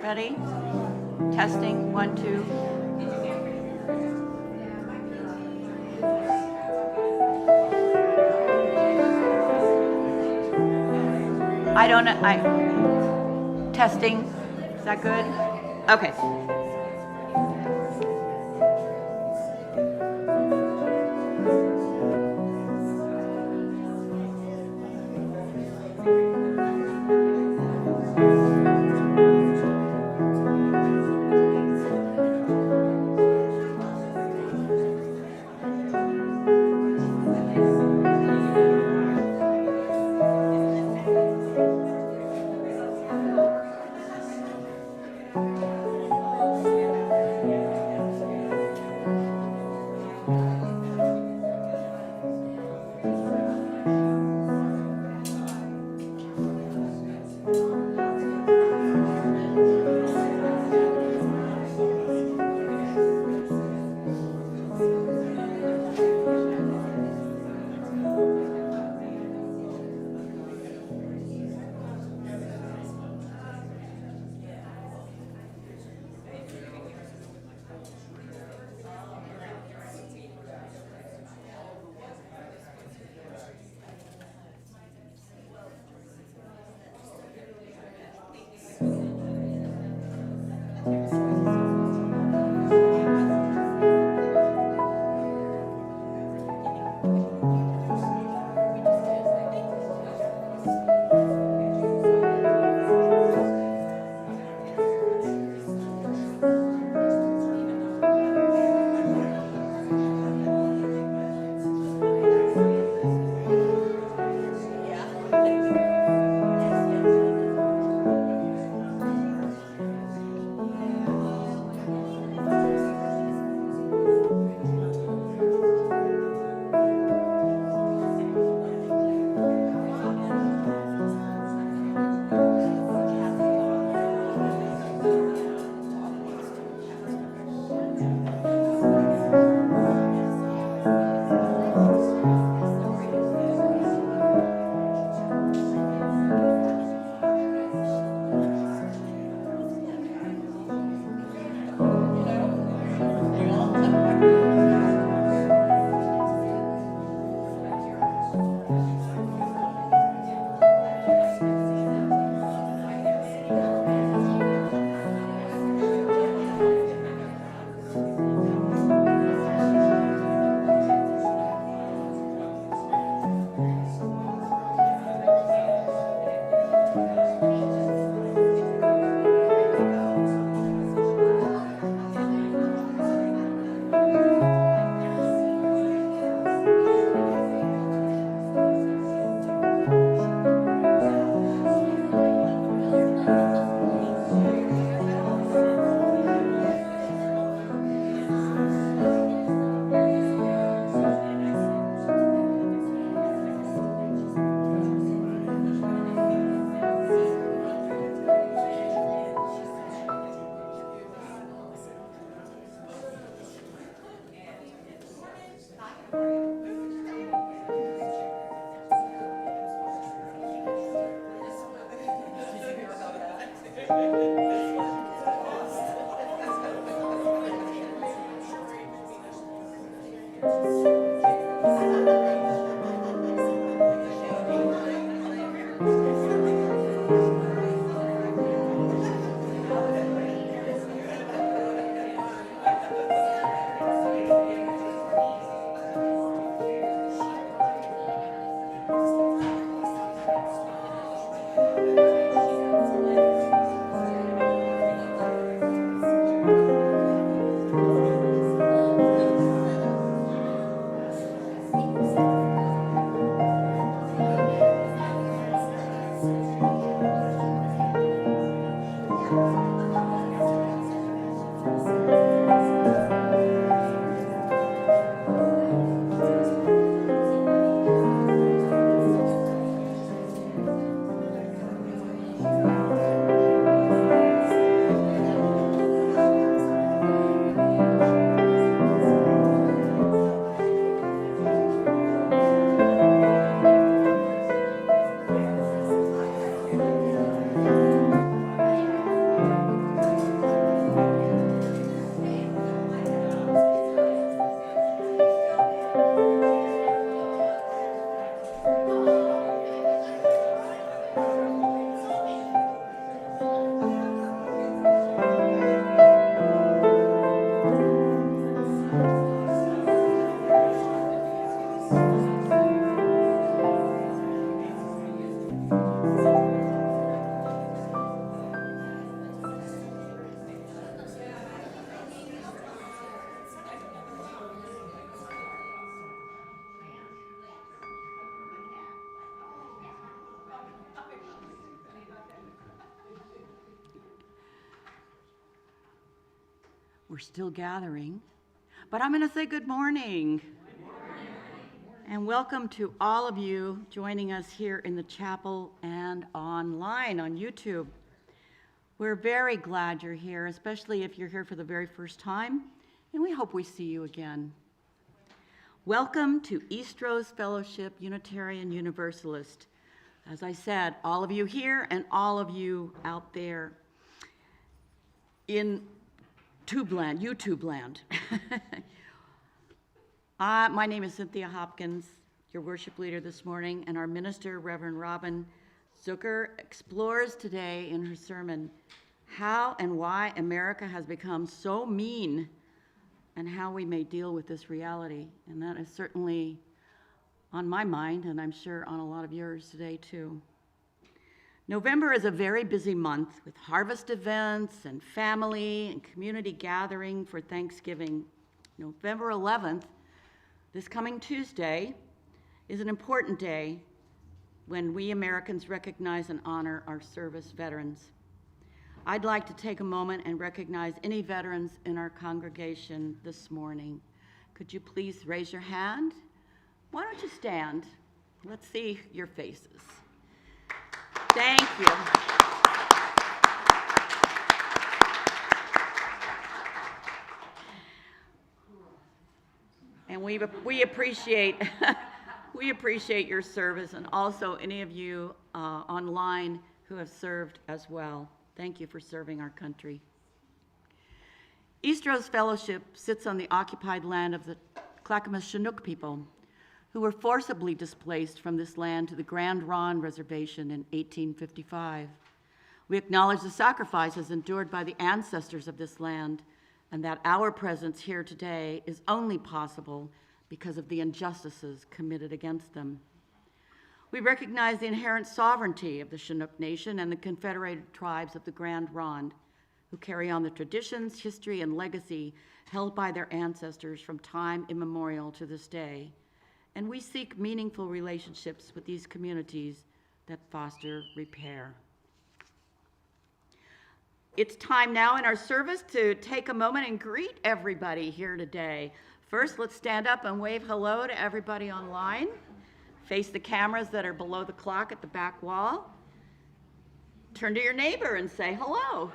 Ready? Testing, 1, 2. I don't know. Testing. Is that good? Okay. We're still gathering, but I'm going to say good morning. And welcome to all of you joining us here in the chapel and online on YouTube. We're very glad you're here, especially if you're here for the very first time, and we hope we see you again. Welcome to East Rose Fellowship Unitarian Universalist. As I said, all of you here and all of you out there in YouTube land. My name is Cynthia Hopkins, your worship leader this morning, and our minister, Reverend Landerman Zucker, explores today in her sermon how and why America has become so mean and how we may deal with this reality. And that is certainly on my mind, and I'm sure on a lot of yours today too. November is a very busy month with harvest events and family and community gathering for Thanksgiving. November 11th, this coming Tuesday, is an important day when we Americans recognize and honor our service veterans. I'd like to take a moment and recognize any veterans in our congregation this morning. Could you please raise your hand? Why don't you stand? Let's see your faces. Thank you. And we appreciate we appreciate your service, and also any of you online who have served as well. Thank you for serving our country. East Rose Fellowship sits on the occupied land of the Clackamas Chinook people, who were forcibly displaced from this land to the Grand Ronde Reservation in 1855. We acknowledge the sacrifices endured by the ancestors of this land, and that our presence here today is only possible because of the injustices committed against them. We recognize the inherent sovereignty of the Chinook Nation and the Confederated Tribes of the Grand Ronde, who carry on the traditions, history, and legacy held by their ancestors from time immemorial to this day. And we seek meaningful relationships with these communities that foster repair. It's time now in our service to take a moment and greet everybody here today. First, let's stand up and wave hello to everybody online. Face the cameras that are below the clock at the back wall. Turn to your neighbor and say hello.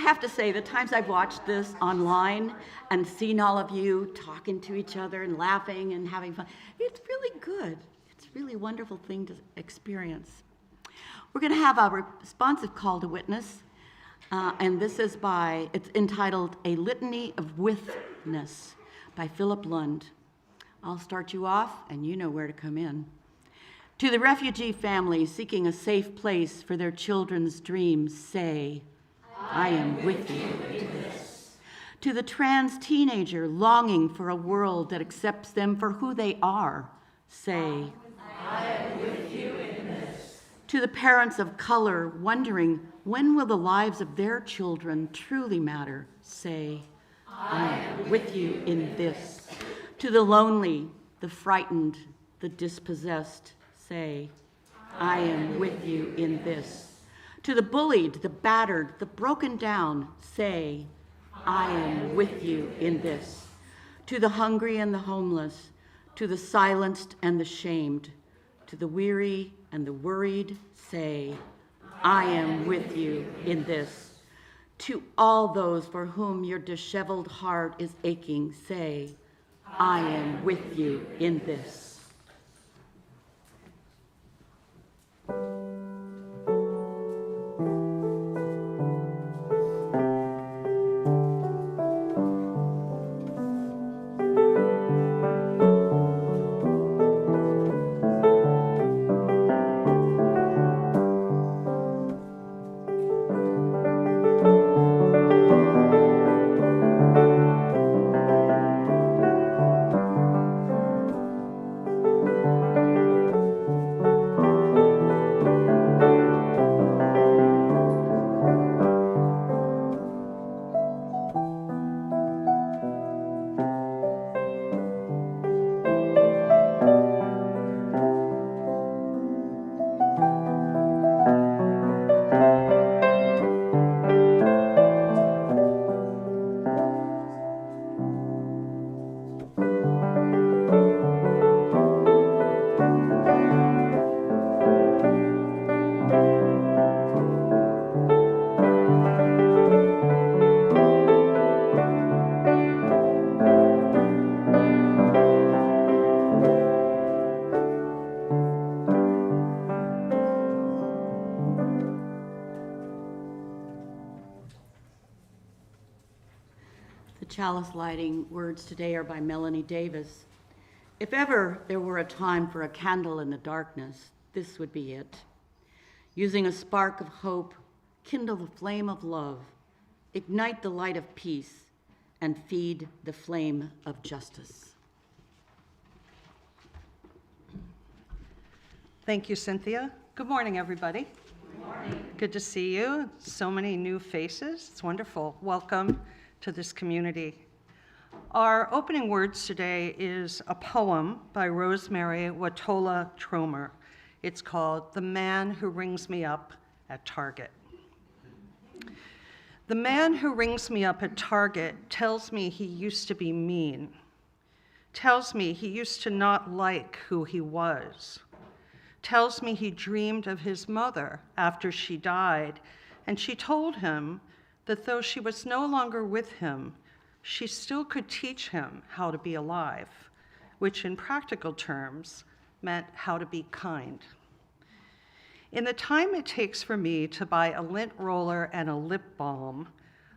have to say, the times I've watched this online and seen all of you talking to each other and laughing and having fun, it's really good. It's a really wonderful thing to experience. We're going to have a responsive call to witness, and this is it's entitled A Litany of Witness by Philip Lund. I'll start you off, and you know where to come in. To the refugee family seeking a safe place for their children's dreams, say, I am with you in this. To the trans teenager longing for a world that accepts them for who they are, say, I am with you in this. To the parents of color wondering when will the lives of their children truly matter, say, I am with you in this. To the lonely, the frightened, the dispossessed, say, I am with you in this. To the bullied, the battered, the broken down, say, I am with you in this. To the hungry and the homeless, to the silenced and the shamed, to the weary and the worried, say, I am with you in this. To all those for whom your disheveled heart is aching, say, I am with you in this. Chalice lighting words today are by Melanie Davis. If ever there were a time for a candle in the darkness, this would be it. Using a spark of hope, kindle the flame of love, ignite the light of peace, and feed the flame of justice. Thank you, Cynthia. Good morning, everybody. Good morning. Good to see you. So many new faces. It's wonderful. Welcome to this community. Our opening words today is a poem by Rosemary Watola Tromer. It's called The Man Who Rings Me Up at Target. The man who rings me up at Target tells me he used to be mean, tells me he used to not like who he was, tells me he dreamed of his mother after she died, and she told him that though she was no longer with him, she still could teach him how to be alive, which in practical terms meant how to be kind. In the time it takes for me to buy a lint roller and a lip balm,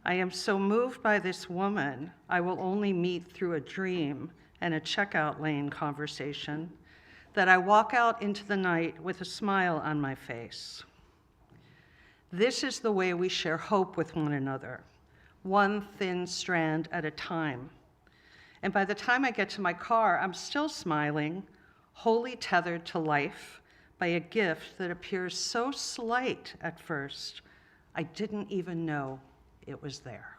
I am so moved by this woman I will only meet through a dream and a checkout lane conversation that I walk out into the night with a smile on my face. This is the way we share hope with one another, one thin strand at a time. And by the time I get to my car, I'm still smiling, wholly tethered to life by a gift that appears so slight at first, I didn't even know it was there.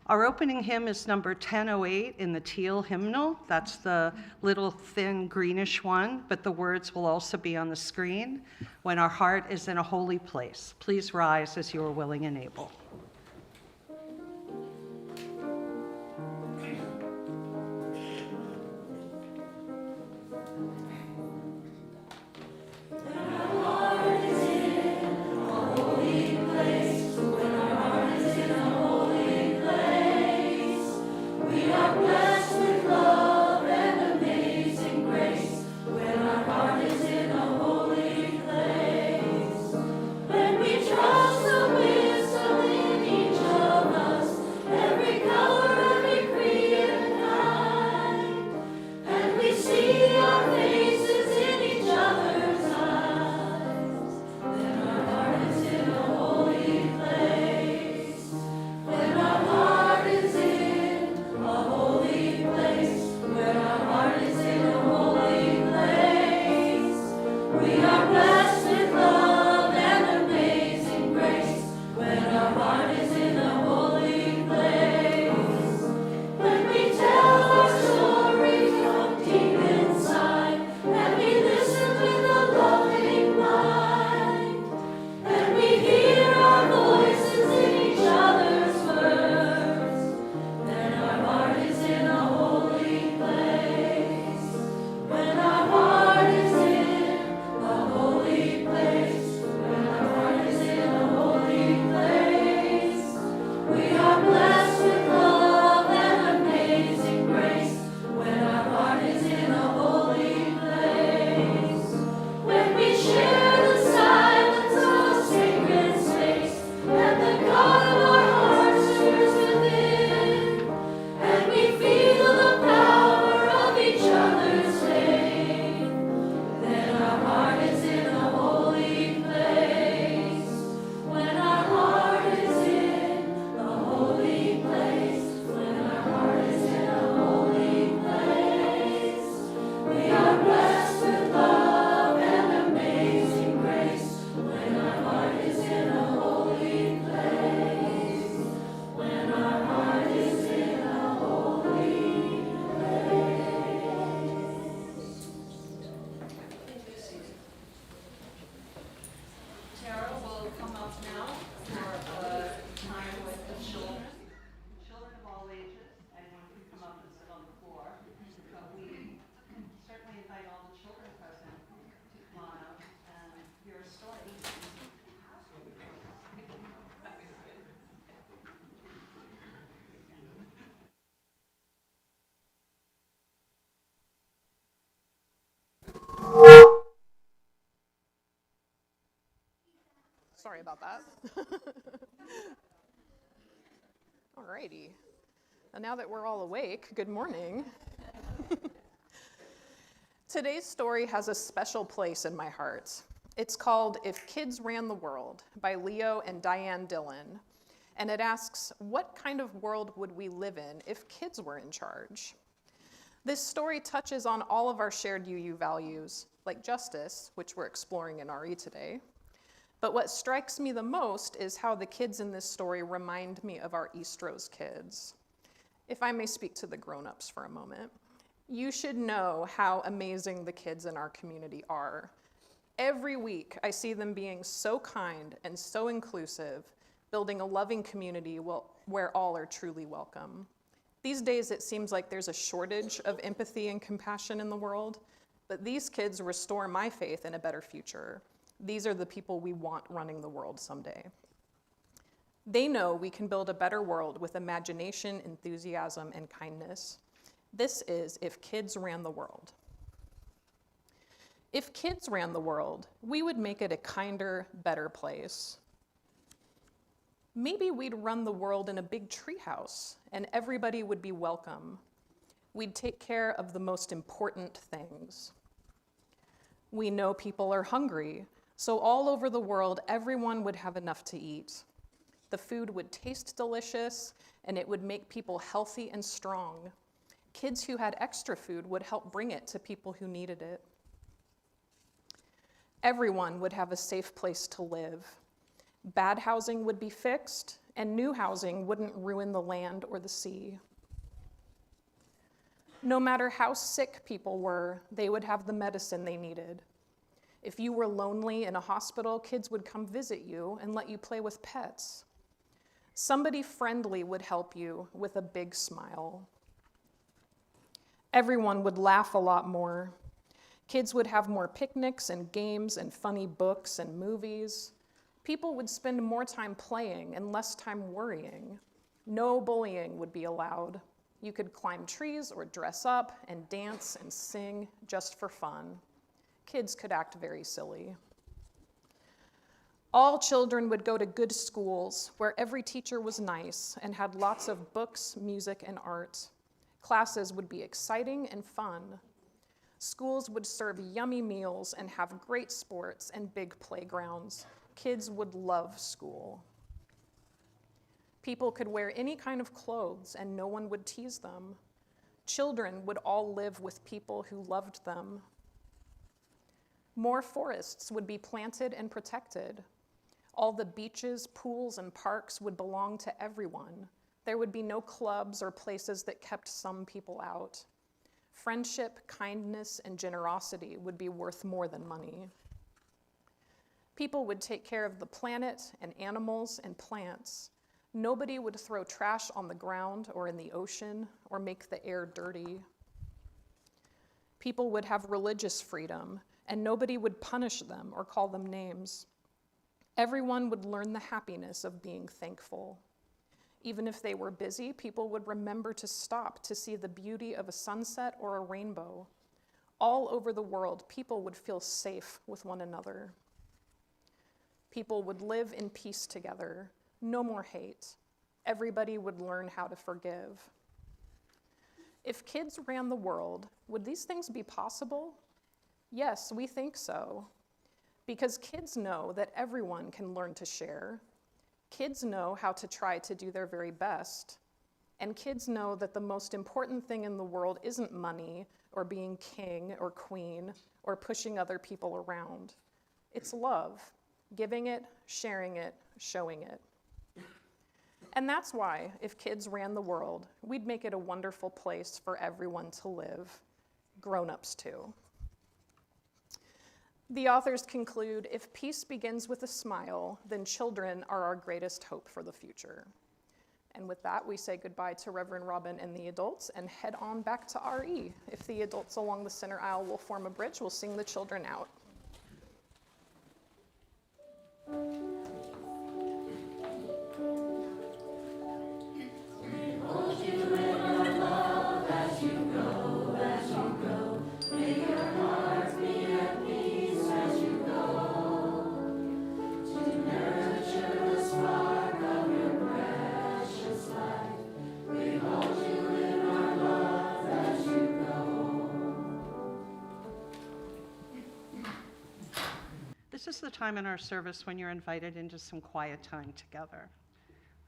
Our opening hymn is number 1008 in the teal hymnal. That's the little thin greenish one, but the words will also be on the screen. When our heart is in a holy place, please rise as you are willing and able. When our heart is in a holy place, come up now for a time with the children. Children of all ages, anyone can come up and sit on the floor. But we certainly invite all the children present to come on up and hear a story. Sorry about that. Alrighty. And now that we're all awake, good morning. Today's story has a special place in my heart. It's called If Kids Ran the World by Leo and Diane Dillon. And it asks, what kind of world would we live in if kids were in charge? This story touches on all of our shared UU values, like justice, which we're exploring in RE today. But what strikes me the most is how the kids in this story remind me of our East Rose kids. If I may speak to the grown-ups for a moment, you should know how amazing the kids in our community are. Every week, I see them being so kind and so inclusive, building a loving community where all are truly welcome. These days, it seems like there's a shortage of empathy and compassion in the world, but these kids restore my faith in a better future. These are the people we want running the world someday. They know we can build a better world with imagination, enthusiasm, and kindness. This is If Kids Ran the World. If kids ran the world, we would make it a kinder, better place. Maybe we'd run the world in a big treehouse, and everybody would be welcome. We'd take care of the most important things. We know people are hungry, so all over the world, everyone would have enough to eat. The food would taste delicious, and it would make people healthy and strong. Kids who had extra food would help bring it to people who needed it. Everyone would have a safe place to live. Bad housing would be fixed, and new housing wouldn't ruin the land or the sea. No matter how sick people were, they would have the medicine they needed. If you were lonely in a hospital, kids would come visit you and let you play with pets. Somebody friendly would help you with a big smile. Everyone would laugh a lot more. Kids would have more picnics and games and funny books and movies. People would spend more time playing and less time worrying. No bullying would be allowed. You could climb trees or dress up and dance and sing just for fun. Kids could act very silly. All children would go to good schools where every teacher was nice and had lots of books, music, and art. Classes would be exciting and fun. Schools would serve yummy meals and have great sports and big playgrounds. Kids would love school. People could wear any kind of clothes and no one would tease them. Children would all live with people who loved them. More forests would be planted and protected. All the beaches, pools, and parks would belong to everyone. There would be no clubs or places that kept some people out. Friendship, kindness, and generosity would be worth more than money. People would take care of the planet and animals and plants. Nobody would throw trash on the ground or in the ocean or make the air dirty. People would have religious freedom, and nobody would punish them or call them names. Everyone would learn the happiness of being thankful. Even if they were busy, people would remember to stop to see the beauty of a sunset or a rainbow. All over the world, people would feel safe with one another. People would live in peace together. No more hate. Everybody would learn how to forgive. If kids ran the world, would these things be possible? Yes, we think so. Because kids know that everyone can learn to share. Kids know how to try to do their very best. And kids know that the most important thing in the world isn't money or being king or queen or pushing other people around. It's love, giving it, sharing it, showing it. And that's why, if kids ran the world, we'd make it a wonderful place for everyone to live, grown-ups too. The authors conclude, if peace begins with a smile, then children are our greatest hope for the future. And with that, we say goodbye to Reverend Robin and the adults and head on back to RE. If the adults along the center aisle will form a bridge, we'll sing the children out. This is the time in our service when you're invited into some quiet time together.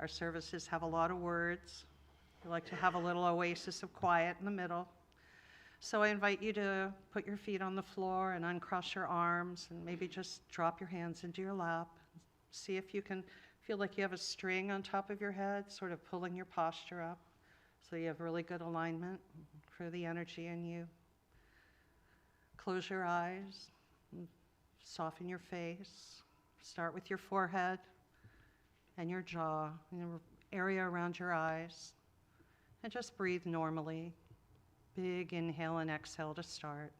Our services have a lot of words. We like to have a little oasis of quiet in the middle. So I invite you to put your feet on the floor and uncross your arms and maybe just drop your hands into your lap. See if you can feel like you have a string on top of your head, sort of pulling your posture up so you have really good alignment for the energy in you. Close your eyes. Soften your face. Start with your forehead and your jaw, and the area around your eyes. And just breathe normally. Big inhale and exhale to start.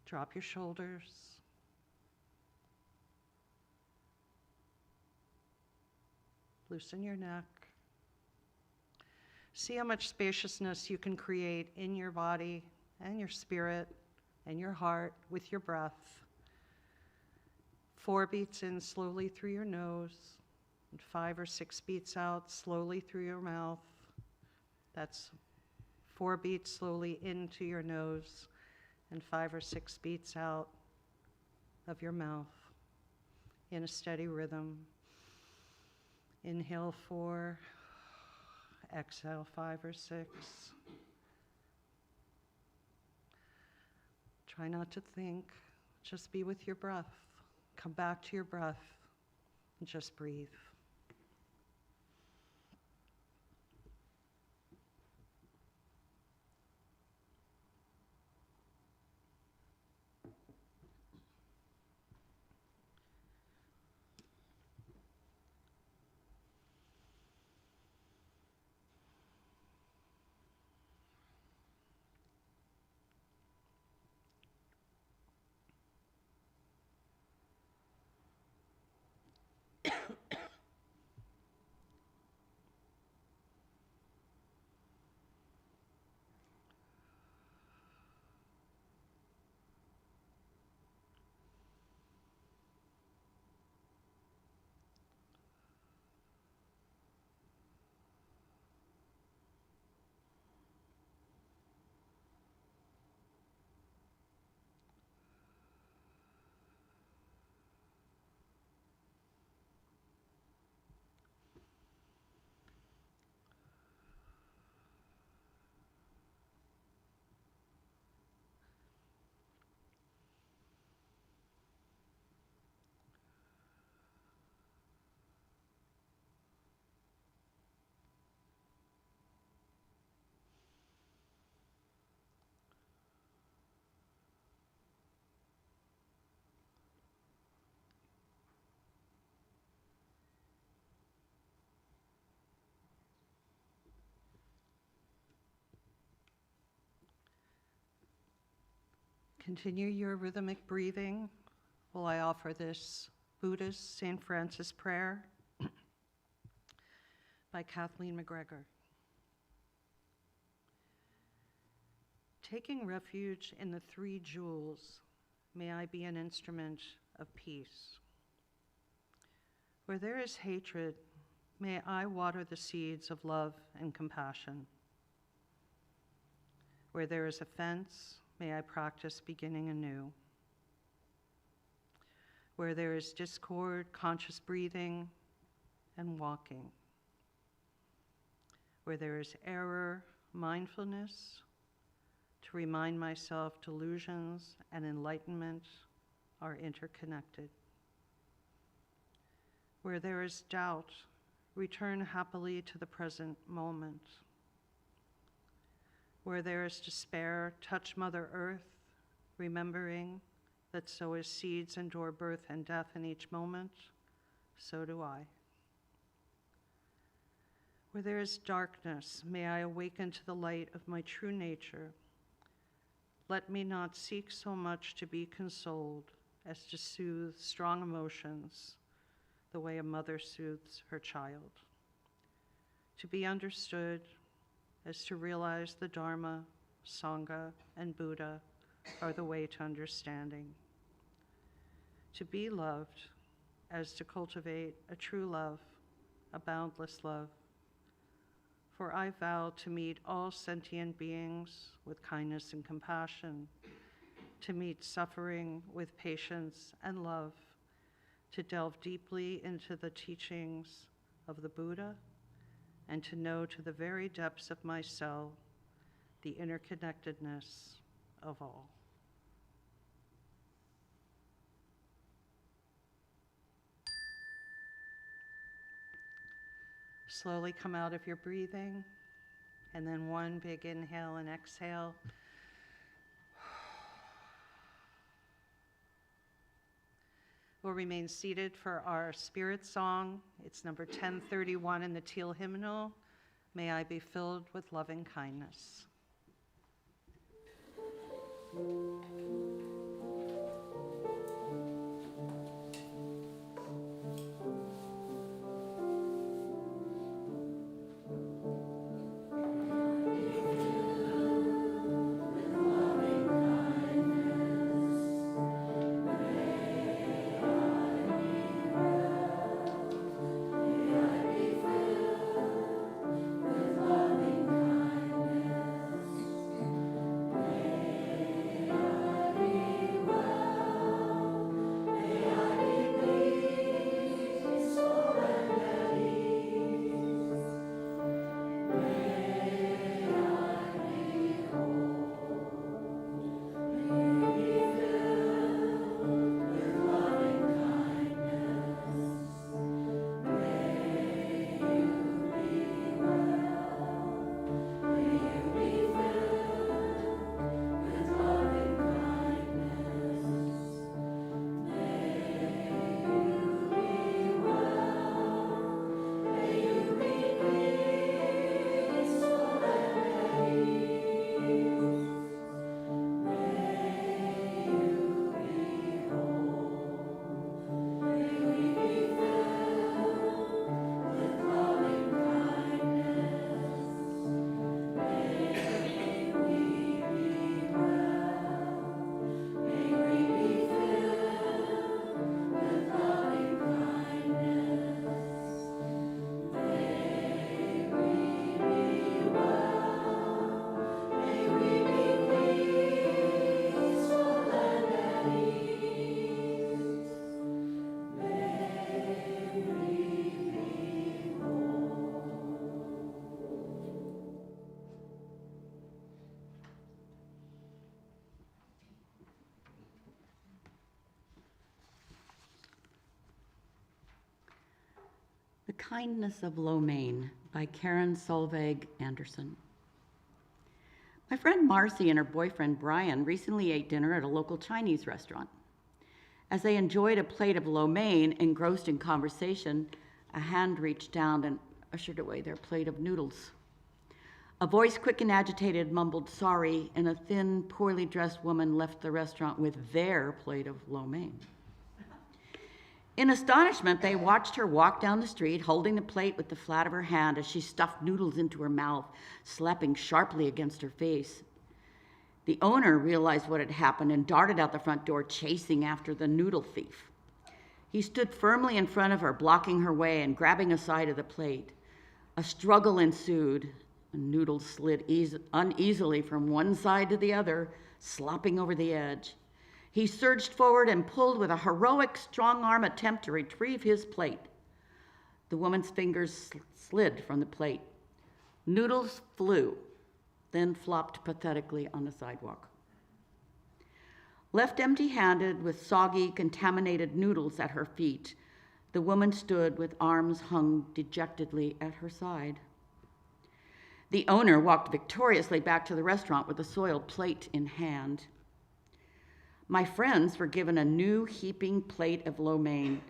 Drop your shoulders. Loosen your neck. See how much spaciousness you can create in your body and your spirit and your heart with your breath. 4 beats in slowly through your nose, and 5 or 6 beats out slowly through your mouth. That's 4 beats slowly into your nose, and 5 or 6 beats out of your mouth in a steady rhythm. Inhale 4, exhale 5 or 6. Try not to think, just be with your breath. Come back to your breath and just breathe. Continue your rhythmic breathing while I offer this Buddhist St. Francis prayer by Kathleen McGregor. Taking refuge in the 3 jewels, may I be an instrument of peace. Where there is hatred, may I water the seeds of love and compassion. Where there is offense, may I practice beginning anew. Where there is discord, conscious breathing and walking. Where there is error, mindfulness, to remind myself delusions and enlightenment are interconnected. Where there is doubt, return happily to the present moment. Where there is despair, touch Mother Earth, remembering that so as seeds endure birth and death in each moment, so do I. Where there is darkness, may I awaken to the light of my true nature. Let me not seek so much to be consoled as to soothe strong emotions the way a mother soothes her child. To be understood as to realize the Dharma, Sangha, and Buddha are the way to understanding. To be loved as to cultivate a true love, a boundless love. For I vow to meet all sentient beings with kindness and compassion, to meet suffering with patience and love, to delve deeply into the teachings of the Buddha, and to know to the very depths of my soul the interconnectedness of all. Slowly come out of your breathing, and then one big inhale and exhale. We'll remain seated for our spirit song. It's number 1031 in the Teal hymnal. May I be filled with loving kindness. The Kindness of Lo Mein by Karen Solveig Anderson. My friend Marcy and her boyfriend Brian recently ate dinner at a local Chinese restaurant. As they enjoyed a plate of lo mein, engrossed in conversation, a hand reached down and ushered away their plate of noodles. A voice, quick and agitated, mumbled sorry, and a thin, poorly dressed woman left the restaurant with their plate of lo mein. In astonishment, they watched her walk down the street, holding the plate with the flat of her hand as she stuffed noodles into her mouth, slapping sharply against her face. The owner realized what had happened and darted out the front door, chasing after the noodle thief. He stood firmly in front of her, blocking her way and grabbing a side of the plate. A struggle ensued. The noodles slid uneasily from one side to the other, slopping over the edge. He surged forward and pulled with a heroic, strong-arm attempt to retrieve his plate. The woman's fingers slid from the plate. Noodles flew, then flopped pathetically on the sidewalk. Left empty-handed with soggy, contaminated noodles at her feet, the woman stood with arms hung dejectedly at her side. The owner walked victoriously back to the restaurant with a soiled plate in hand. My friends were given a new heaping plate of lo mein,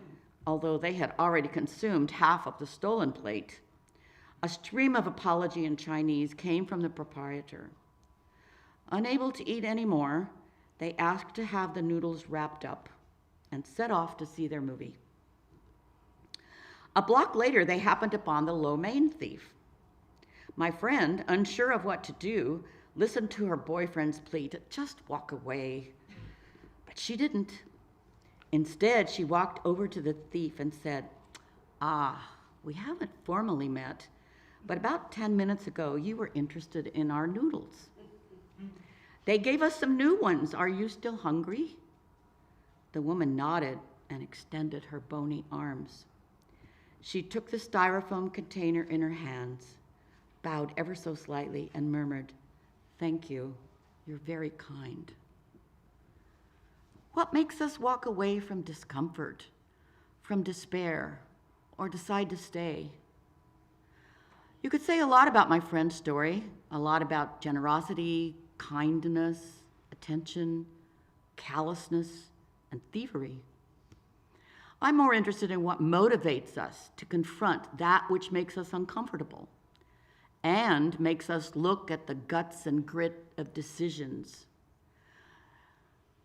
although they had already consumed half of the stolen plate. A stream of apology in Chinese came from the proprietor. Unable to eat any more, they asked to have the noodles wrapped up and set off to see their movie. A block later, they happened upon the lo mein thief. My friend, unsure of what to do, listened to her boyfriend's plea to just walk away. But she didn't. Instead, she walked over to the thief and said, we haven't formally met, but about 10 minutes ago, you were interested in our noodles. They gave us some new ones. Are you still hungry? The woman nodded and extended her bony arms. She took the styrofoam container in her hands, bowed ever so slightly, and murmured, "Thank you. You're very kind." What makes us walk away from discomfort, from despair, or decide to stay? You could say a lot about my friend's story, a lot about generosity, kindness, attention, callousness, and thievery. I'm more interested in what motivates us to confront that which makes us uncomfortable and makes us look at the guts and grit of decisions,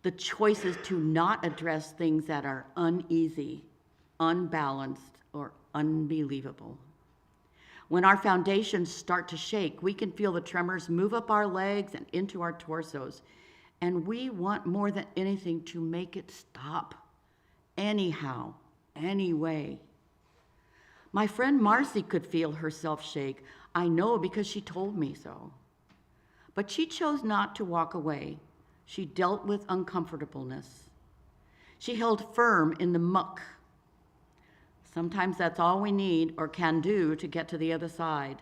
the choices to not address things that are uneasy, unbalanced, or unbelievable. When our foundations start to shake, we can feel the tremors move up our legs and into our torsos, and we want more than anything to make it stop. Anyhow, anyway. My friend Marcy could feel herself shake. I know because she told me so. But she chose not to walk away. She dealt with uncomfortableness. She held firm in the muck. Sometimes that's all we need or can do to get to the other side,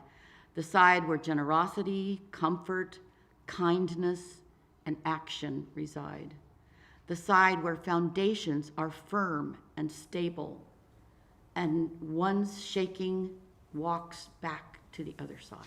the side where generosity, comfort, kindness, and action reside. The side where foundations are firm and stable, and one's shaking walks back to the other side.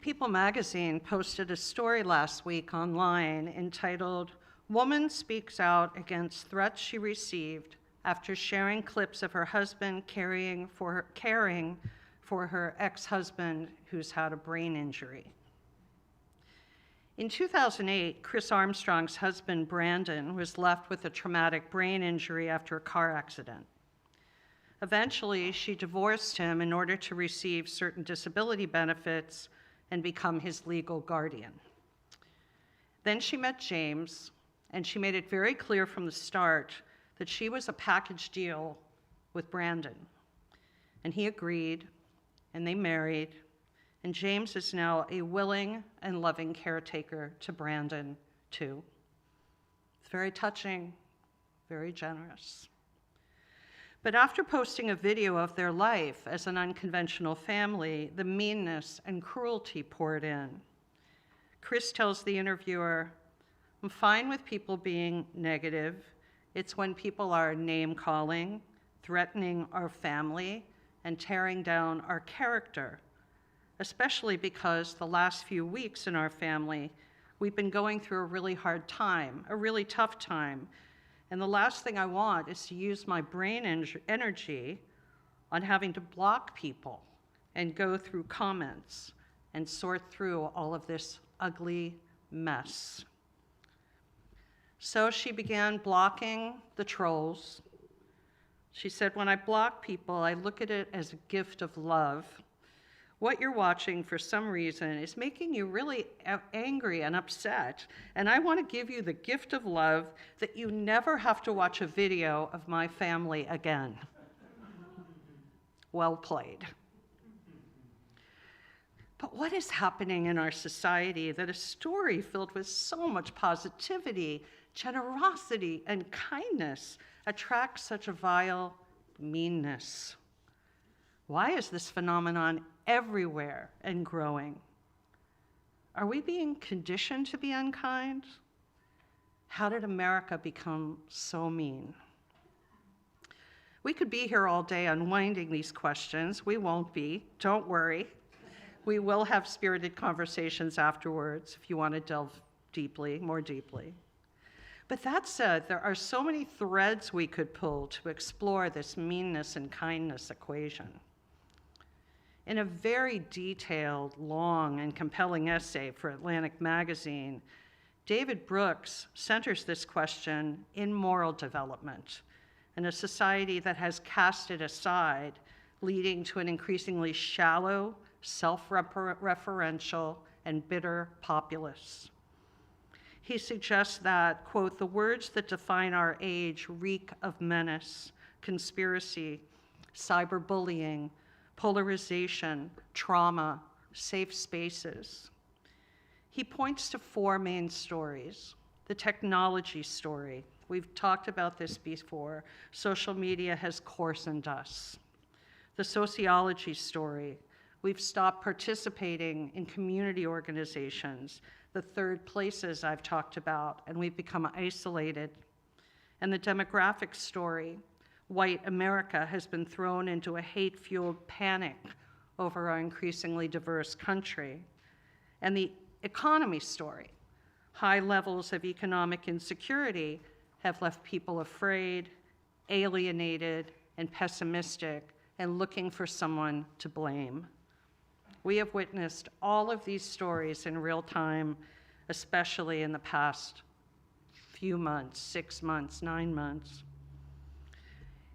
People magazine posted a story last week online entitled, "Woman Speaks Out Against Threats She Received After Sharing Clips of Her Husband Caring for Her Ex-Husband Who's Had a Brain Injury." In 2008, Chris Armstrong's husband, Brandon, was left with a traumatic brain injury after a car accident. Eventually, she divorced him in order to receive certain disability benefits and become his legal guardian. Then she met James, and she made it very clear from the start that she was a package deal with Brandon. And he agreed, and they married, and James is now a willing and loving caretaker to Brandon, too. It's very touching, very generous. But after posting a video of their life as an unconventional family, the meanness and cruelty poured in. Chris tells the interviewer, "I'm fine with people being negative. It's when people are name-calling, threatening our family, and tearing down our character, especially because the last few weeks in our family, we've been going through a really hard time, a really tough time, And the last thing I want is to use my brain energy on having to block people and go through comments and sort through all of this ugly mess. So she began blocking the trolls. She said, when I block people, I look at it as a gift of love. What you're watching, for some reason, is making you really angry and upset, and I want to give you the gift of love that you never have to watch a video of my family again. Well played. But what is happening in our society that a story filled with so much positivity, generosity, and kindness attracts such a vile meanness? Why is this phenomenon everywhere and growing? Are we being conditioned to be unkind? How did America become so mean? We could be here all day unwinding these questions. We won't be, don't worry. We will have spirited conversations afterwards if you want to delve deeply, more deeply. But that said, there are so many threads we could pull to explore this meanness and kindness equation. In a very detailed, long, and compelling essay for Atlantic Magazine, David Brooks centers this question in moral development in a society that has cast it aside, leading to an increasingly shallow, self-referential, and bitter populace. He suggests that, quote, the words that define our age reek of menace, conspiracy, cyberbullying, polarization, trauma, safe spaces. He points to four main stories. The technology story. We've talked about this before. Social media has coarsened us. The sociology story. We've stopped participating in community organizations, the third places I've talked about, and we've become isolated. And the demographic story. White America has been thrown into a hate-fueled panic over our increasingly diverse country. And the economy story. High levels of economic insecurity have left people afraid, alienated, and pessimistic, and looking for someone to blame. We have witnessed all of these stories in real time, especially in the past few months, 6 months, 9 months.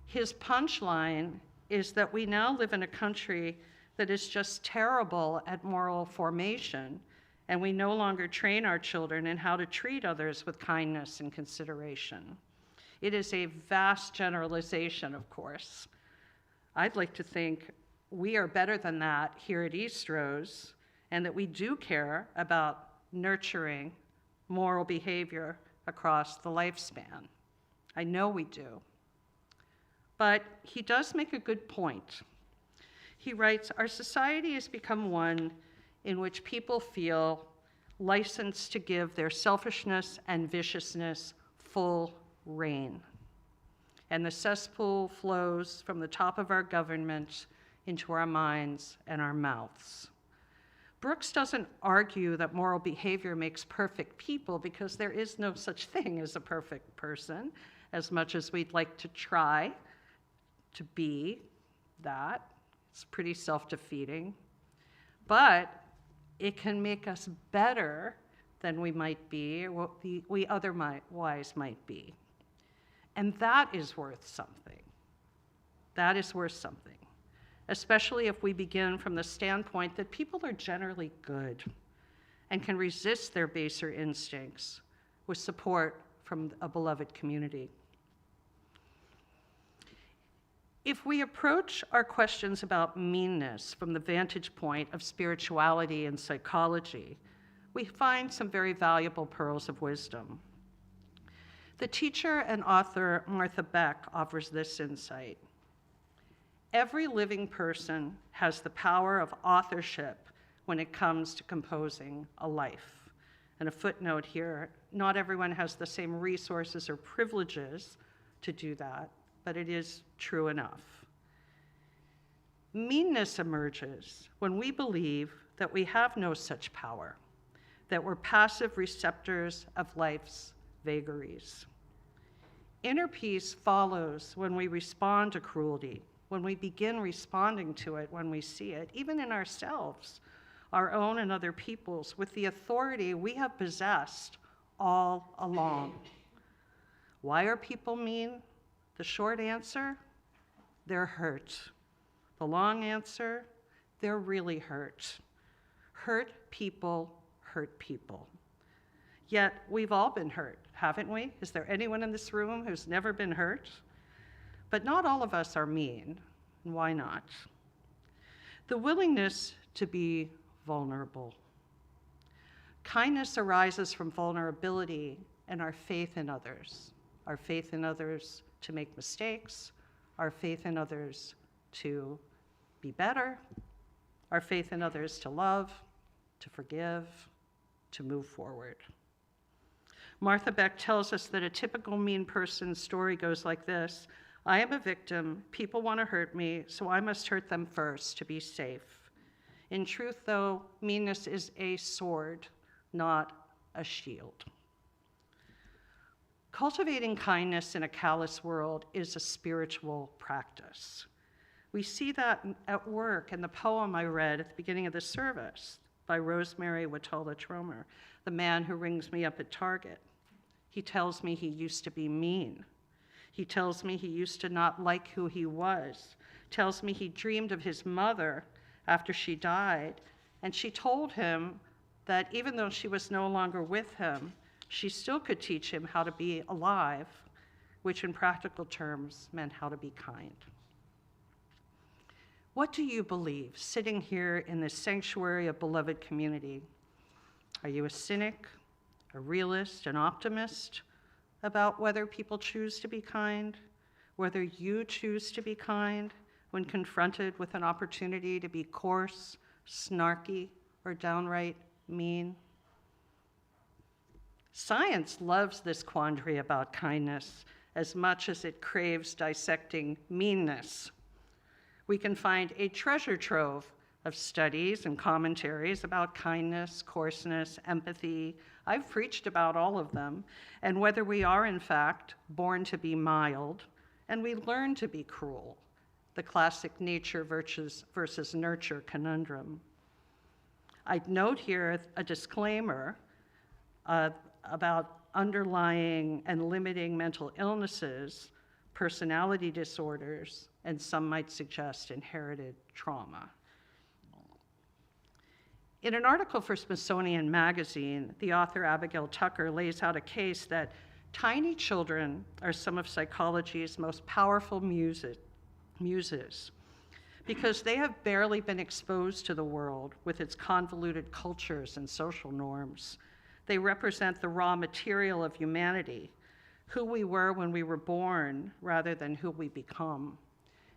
His punchline is that we now live in a country that is just terrible at moral formation, and we no longer train our children in how to treat others with kindness and consideration. It is a vast generalization, of course. I'd like to think we are better than that here at East Rose, and that we do care about nurturing moral behavior across the lifespan. I know we do. But he does make a good point. He writes, our society has become one in which people feel licensed to give their selfishness and viciousness full rein. And the cesspool flows from the top of our government into our minds and our mouths. Brooks doesn't argue that moral behavior makes perfect people, because there is no such thing as a perfect person, as much as we'd like to try to be that. It's pretty self-defeating. But it can make us better than we might be, or what we otherwise might be. And that is worth something. That is worth something, especially if we begin from the standpoint that people are generally good and can resist their baser instincts with support from a beloved community. If we approach our questions about meanness from the vantage point of spirituality and psychology, we find some very valuable pearls of wisdom. The teacher and author Ayla Beck offers this insight. Every living person has the power of authorship when it comes to composing a life. And a footnote here, not everyone has the same resources or privileges to do that, but it is true enough. Meanness emerges when we believe that we have no such power, that we're passive receptors of life's vagaries. Inner peace follows when we respond to cruelty, when we begin responding to it, when we see it, even in ourselves, our own and other people's, with the authority we have possessed all along. Why are people mean? The short answer, they're hurt. The long answer, they're really hurt. Hurt people hurt people. Yet we've all been hurt, haven't we? Is there anyone in this room who's never been hurt? But not all of us are mean. Why not? The willingness to be vulnerable. Kindness arises from vulnerability and our faith in others. Our faith in others to make mistakes, our faith in others to be better, our faith in others to love, to forgive, to move forward. Martha Beck tells us that a typical mean person's story goes like this: I am a victim, people want to hurt me, so I must hurt them first to be safe. In truth, though, meanness is a sword, not a shield. Cultivating kindness in a callous world is a spiritual practice. We see that at work in the poem I read at the beginning of the service by Rosemary Watola Tromer, the man who rings me up at Target. He tells me he used to be mean. He tells me he used to not like who he was. Tells me he dreamed of his mother after she died, and she told him that even though she was no longer with him, she still could teach him how to be alive, which in practical terms meant how to be kind. What do you believe sitting here in this sanctuary of beloved community? Are you a cynic, a realist, an optimist about whether people choose to be kind, whether you choose to be kind when confronted with an opportunity to be coarse, snarky, or downright mean? Science loves this quandary about kindness as much as it craves dissecting meanness. We can find a treasure trove of studies and commentaries about kindness, coarseness, empathy. I've preached about all of them, and whether we are, in fact, born to be mild, and we learn to be cruel, the classic nature versus nurture conundrum. I'd note here a disclaimer about underlying and limiting mental illnesses, personality disorders, and some might suggest inherited trauma. In an article for Smithsonian Magazine, the author Abigail Tucker lays out a case that tiny children are some of psychology's most powerful muses because they have barely been exposed to the world with its convoluted cultures and social norms. They represent the raw material of humanity, who we were when we were born rather than who we become.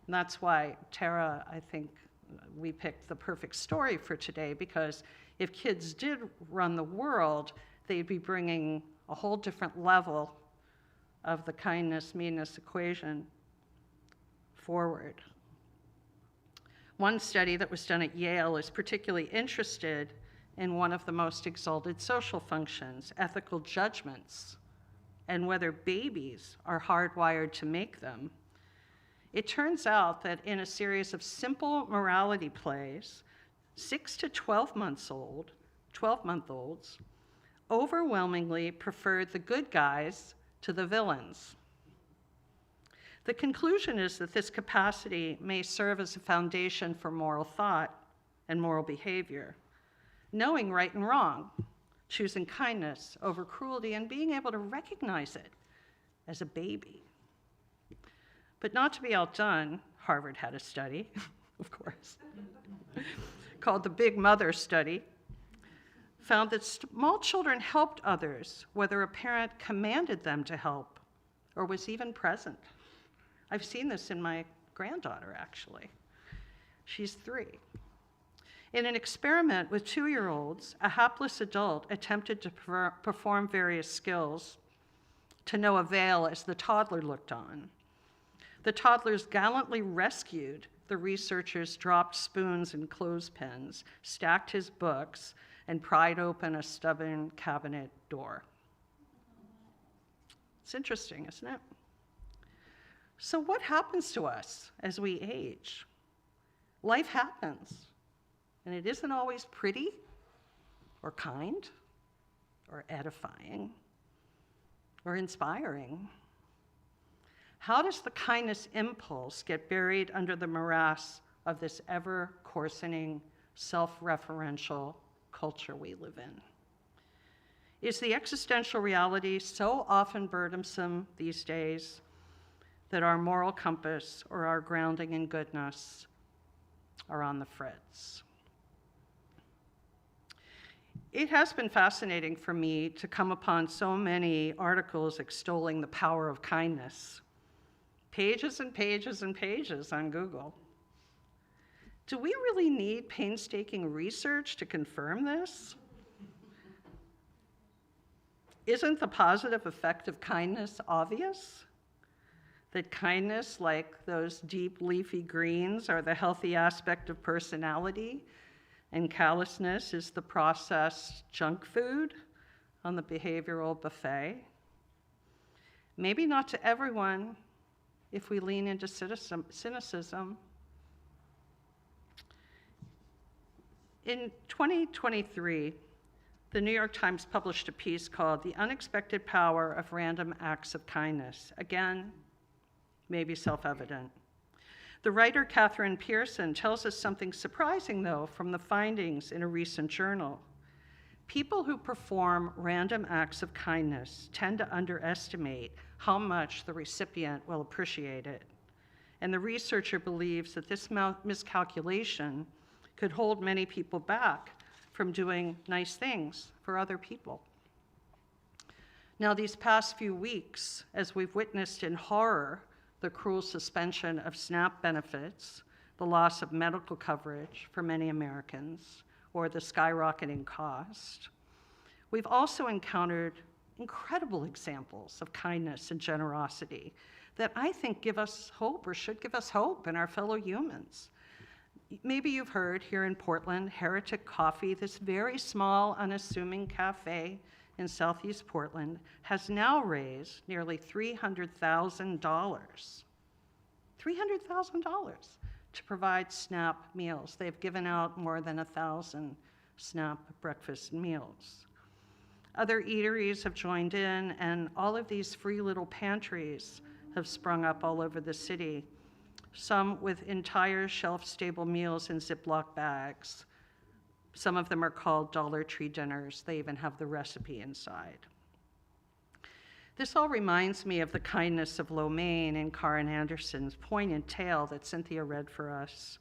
And that's why, Tara, I think we picked the perfect story for today, because if kids did run the world, they'd be bringing a whole different level of the kindness-meanness equation forward. One study that was done at Yale is particularly interested in one of the most exalted social functions, ethical judgments, and whether babies are hardwired to make them. It turns out that in a series of simple morality plays, 6 to 12-month-olds overwhelmingly preferred the good guys to the villains. The conclusion is that this capacity may serve as a foundation for moral thought and moral behavior, knowing right and wrong, choosing kindness over cruelty, and being able to recognize it as a baby. But not to be outdone, Harvard had a study, of course, called the Big Mother Study, found that small children helped others, whether a parent commanded them to help or was even present. I've seen this in my granddaughter, actually. She's 3. In an experiment with 2-year-olds, a hapless adult attempted to perform various skills to no avail as the toddler looked on. The toddlers gallantly rescued the researcher's dropped spoons and clothespins, stacked his books, and pried open a stubborn cabinet door. It's interesting, isn't it? So what happens to us as we age? Life happens, and it isn't always pretty or kind or edifying or inspiring. How does the kindness impulse get buried under the morass of this ever-coarsening, self-referential culture we live in? Is the existential reality so often burdensome these days that our moral compass or our grounding in goodness are on the fritz? It has been fascinating for me to come upon so many articles extolling the power of kindness. Pages and pages and pages on Google. Do we really need painstaking research to confirm this? Isn't the positive effect of kindness obvious? That kindness, like those deep leafy greens, are the healthy aspect of personality, and callousness is the processed junk food on the behavioral buffet? Maybe not to everyone if we lean into cynicism. In 2023, the New York Times published a piece called "The Unexpected Power of Random Acts of Kindness." Again, maybe self-evident. The writer Catherine Pearson tells us something surprising, though, from the findings in a recent journal. People who perform random acts of kindness tend to underestimate how much the recipient will appreciate it. And the researcher believes that this miscalculation could hold many people back from doing nice things for other people. Now, these past few weeks, as we've witnessed in horror the cruel suspension of SNAP benefits, the loss of medical coverage for many Americans, or the skyrocketing cost, we've also encountered incredible examples of kindness and generosity that I think give us hope, or should give us hope, in our fellow humans. Maybe you've heard here in Portland, Heretic Coffee, this very small, unassuming cafe in Southeast Portland, has now raised nearly $300,000 to provide SNAP meals. They've given out more than 1,000 SNAP breakfast meals. Other eateries have joined in, and all of these free little pantries have sprung up all over the city, some with entire shelf-stable meals in Ziploc bags. Some of them are called Dollar Tree dinners. They even have the recipe inside. This all reminds me of the kindness of Lo Mein in Karen Anderson's poignant tale that Cynthia read for us.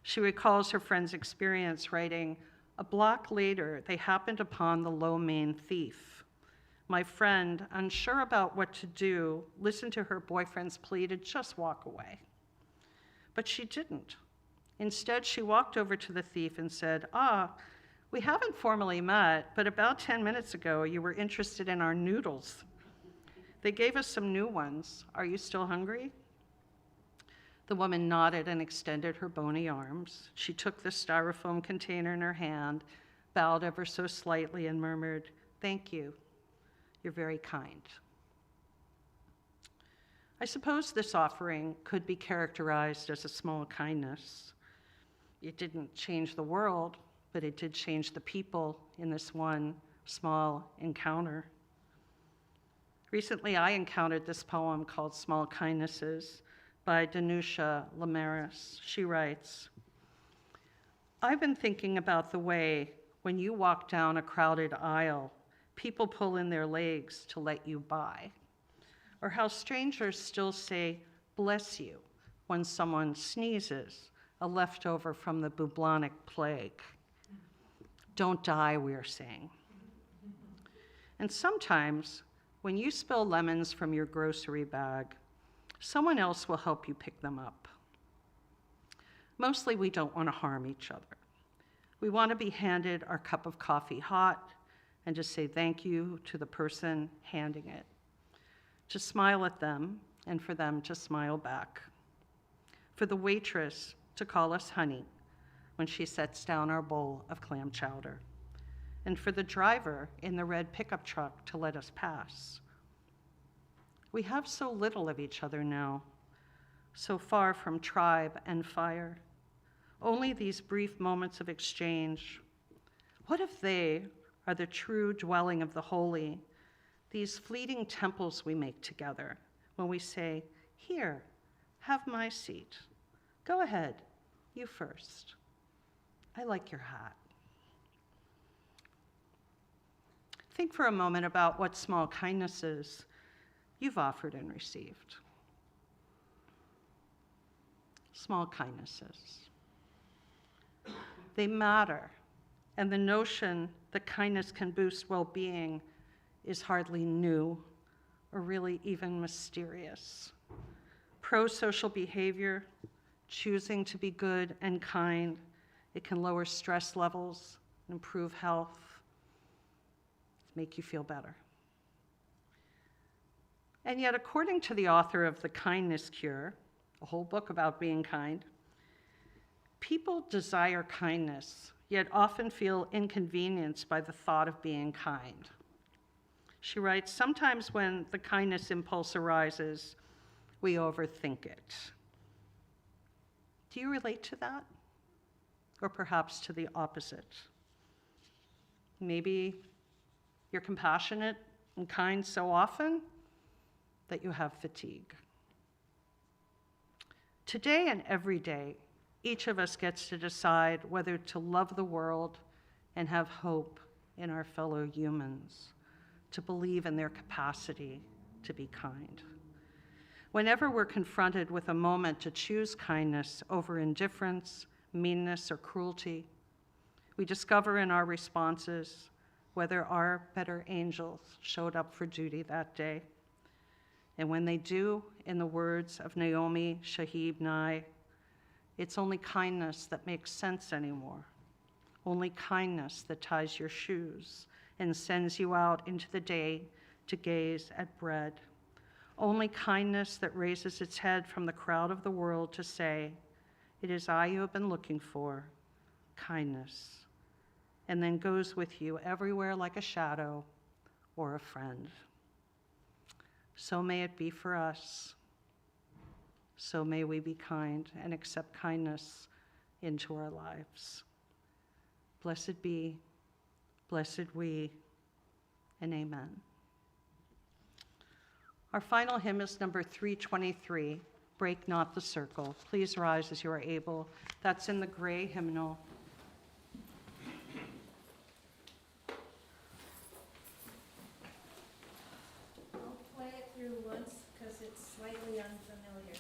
She recalls her friend's experience, writing, "A block later, they happened upon the Lo Mein thief. My friend, unsure about what to do, listened to her boyfriend's plea to just walk away. But she didn't. Instead, she walked over to the thief and said, 'We haven't formally met, but about 10 minutes ago, you were interested in our noodles. They gave us some new ones. Are you still hungry?' The woman nodded and extended her bony arms. She took the styrofoam container in her hand, bowed ever so slightly, and murmured, 'Thank you. You're very kind.'" I suppose this offering could be characterized as a small kindness. It didn't change the world, but it did change the people in this one small encounter. Recently, I encountered this poem called "Small Kindnesses" by Danusha Lamaris. She writes, "I've been thinking about the way when you walk down a crowded aisle, people pull in their legs to let you by, or how strangers still say, 'Bless you,' when someone sneezes, a leftover from the bubonic plague. Don't die, we're saying. And sometimes, when you spill lemons from your grocery bag, someone else will help you pick them up. Mostly we don't want to harm each other. We want to be handed our cup of coffee hot and to say thank you to the person handing it, to smile at them and for them to smile back, for the waitress to call us honey when she sets down our bowl of clam chowder, and for the driver in the red pickup truck to let us pass. We have so little of each other now, so far from tribe and fire. Only these brief moments of exchange. What if they are the true dwelling of the holy, these fleeting temples we make together when we say, "Here, have my seat. Go ahead, you first. I like your hat." Think for a moment about what small kindnesses you've offered and received. Small kindnesses. They matter, and the notion that kindness can boost well-being is hardly new or really even mysterious. Pro-social behavior, choosing to be good and kind, it can lower stress levels, improve health, make you feel better. And yet, according to the author of The Kindness Cure, a whole book about being kind, people desire kindness, yet often feel inconvenienced by the thought of being kind. She writes, sometimes when the kindness impulse arises, we overthink it. Do you relate to that? Or perhaps to the opposite? Maybe you're compassionate and kind so often that you have fatigue. Today and every day, each of us gets to decide whether to love the world and have hope in our fellow humans, to believe in their capacity to be kind. Whenever we're confronted with a moment to choose kindness over indifference, meanness, or cruelty, we discover in our responses whether our better angels showed up for duty that day. And when they do, in the words of Naomi Shahib Nye, it's only kindness that makes sense anymore. Only kindness that ties your shoes and sends you out into the day to gaze at bread. Only kindness that raises its head from the crowd of the world to say, "It is I you have been looking for, kindness," and then goes with you everywhere like a shadow or a friend. So may it be for us. So may we be kind and accept kindness into our lives. Blessed be, blessed we, and amen. Our final hymn is number 323, Break Not the Circle. Please rise as you are able. That's in the gray hymnal. I'll play it through once because it's slightly unfamiliar.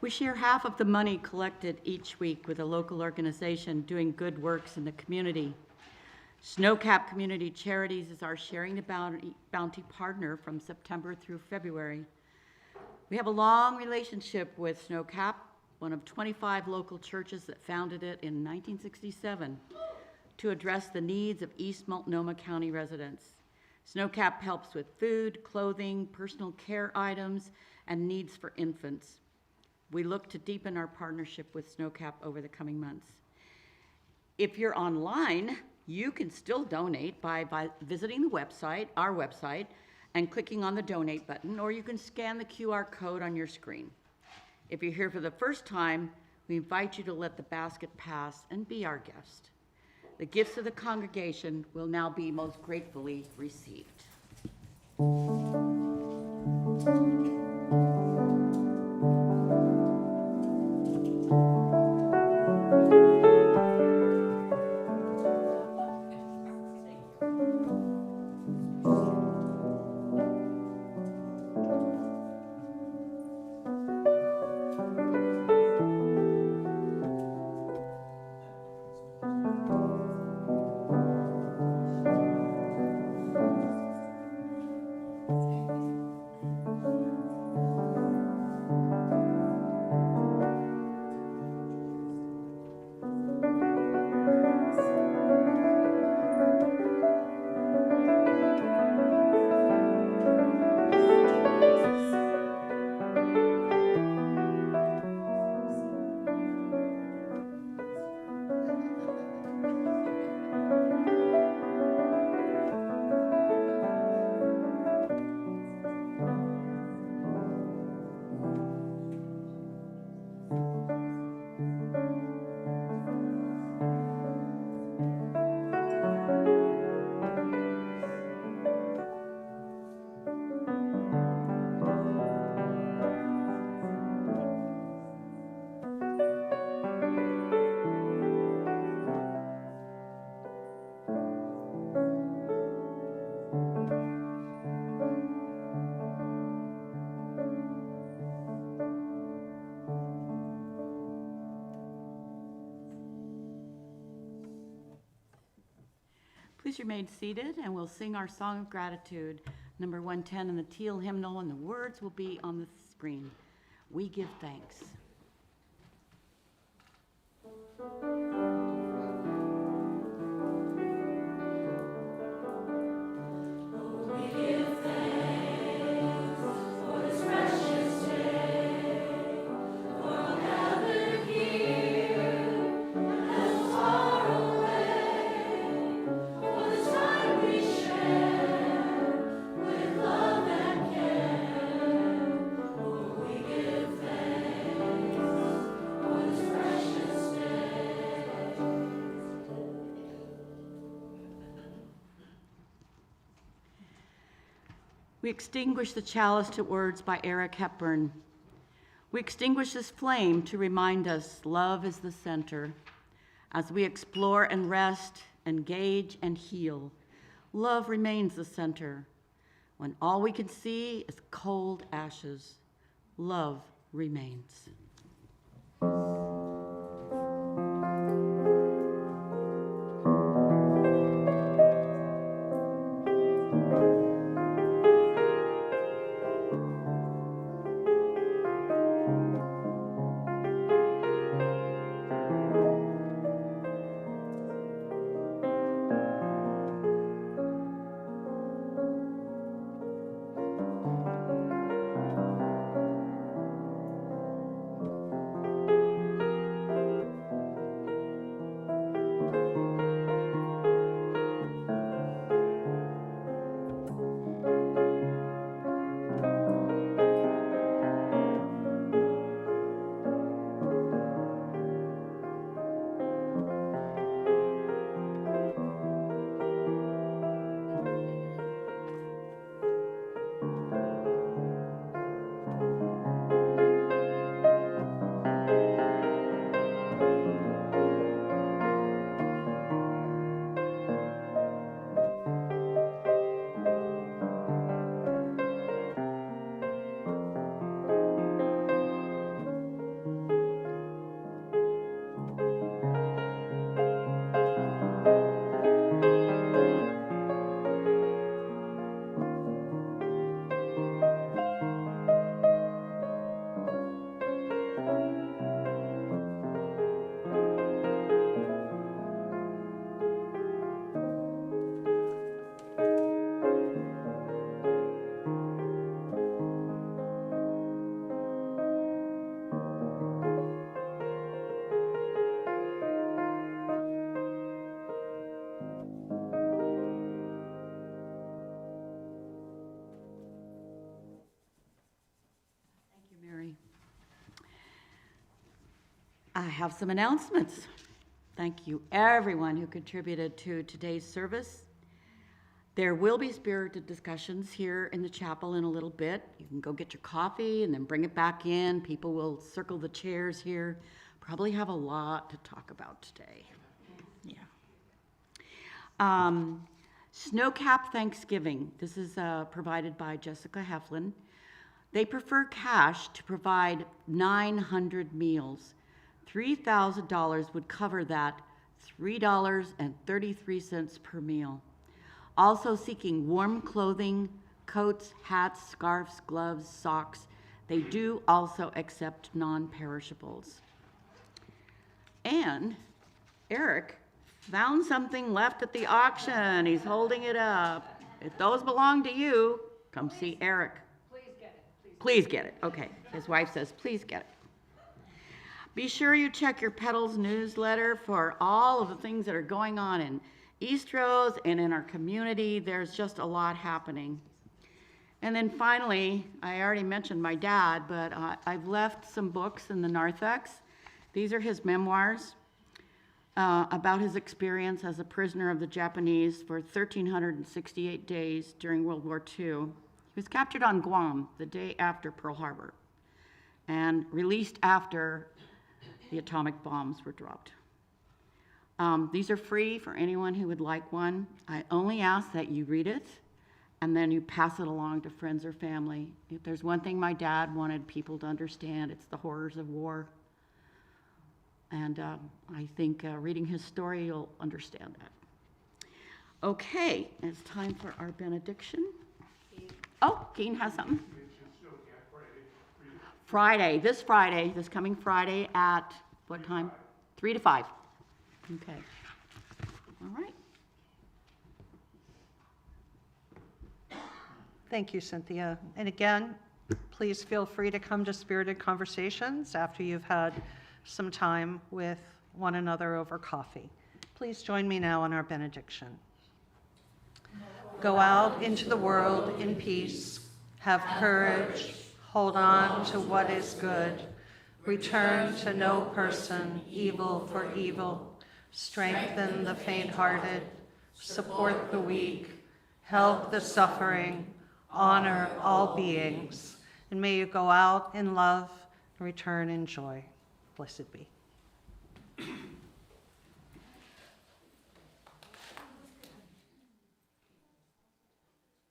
We share half of the money collected each week with a local organization doing good works in the community. Snowcap Community Charities is our Sharing the Bounty partner from September through February. We have a long relationship with Snowcap, one of 25 local churches that founded it in 1967 to address the needs of East Multnomah County residents. Snowcap helps with food, clothing, personal care items, and needs for infants. We look to deepen our partnership with Snowcap over the coming months. If you're online, you can still donate by visiting the website, our website, and clicking on the donate button, or you can scan the QR code on your screen. If you're here for the first time, we invite you to let the basket pass and be our guest. The gifts of the congregation will now be most gratefully received. Please remain seated, and we'll sing our song of gratitude, number 110 in the teal hymnal, and the words will be on the screen. We give thanks. We extinguish the chalice to words by Eric Hepburn. We extinguish this flame to remind us love is the center. As we explore and rest, engage and heal, love remains the center. When all we can see is cold ashes, love remains. I have some announcements. Thank you, everyone who contributed to today's service. There will be spirited discussions here in the chapel in a little bit. You can go get your coffee and then bring it back in. People will circle the chairs here. Probably have a lot to talk about today. Yeah. Snowcap Thanksgiving. This is provided by Jessica Heflin. They prefer cash to provide 900 meals. $3,000 would cover that, $3.33 per meal. Also seeking warm clothing, coats, hats, scarves, gloves, socks. They do also accept non-perishables. And Eric found something left at the auction. He's holding it up. If those belong to you, come see Eric. Please get it. Please get it. Okay. His wife says, please get it. Be sure you check your Petals newsletter for all of the things that are going on in East Rose and in our community. There's just a lot happening. And then finally, I already mentioned my dad, but I've left some books in the narthex. These are his memoirs about his experience as a prisoner of the Japanese for 1,368 days during World War II. He was captured on Guam the day after Pearl Harbor and released after the atomic bombs were dropped. These are free for anyone who would like one. I only ask that you read it and then you pass it along to friends or family. If there's one thing my dad wanted people to understand, it's the horrors of war. And I think reading his story, you'll understand that. Okay, it's time for our benediction. Oh, Keen has something. Friday, this coming Friday at what time? 3 to 5. Okay. All right. Thank you, Cynthia. And again, please feel free to come to Spirited Conversations after you've had some time with one another over coffee. Please join me now in our benediction. Go out into the world in peace. Have courage. Hold on to what is good. Return to no person evil for evil. Strengthen the faint-hearted. Support the weak. Help the suffering. Honor all beings. And may you go out in love and return in joy. Blessed be.